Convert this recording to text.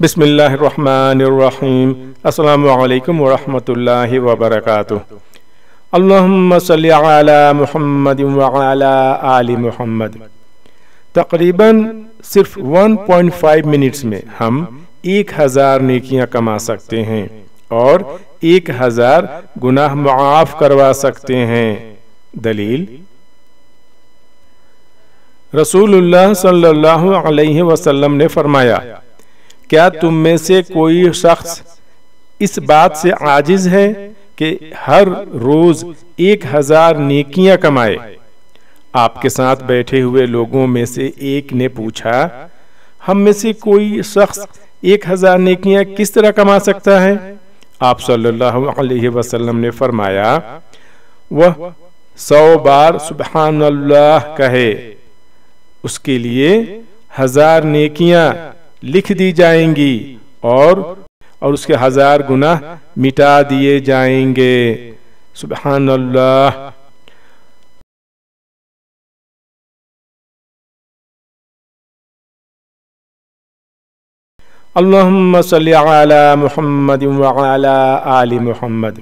بسم اللہ الرحمن الرحیم۔ السلام علیکم ورحمۃ اللہ وبرکاتہ۔ اللہم صلی علی محمد وعلی آل محمد۔ تقریباً صرف 1.5 منٹس میں ہم 1000 نیکیاں کما سکتے ہیں اور 1000 گناہ معاف کروا سکتے ہیں۔ دلیل: رسول اللہ صلی اللہ علیہ وسلم نے فرمایا، کیا تم میں سے کوئی شخص اس بات سے عاجز ہے کہ ہر روز 1000 نیکیاں کمائے؟ آپ کے ساتھ بیٹھے ہوئے لوگوں میں سے ایک نے پوچھا، ہم میں سے کوئی شخص 1000 نیکیاں کس طرح کما سکتا ہے؟ آپ صلی اللہ علیہ وسلم نے فرمایا، وہ 100 بار سبحان اللہ کہے، اس کے لیے 1000 نیکیاں لکھ دی جائیں گی اور اس کے 1000 گناہ مٹا دیے جائیں گے۔ سبحان اللہ۔ اللہم صلی علی محمد وعلی آل محمد۔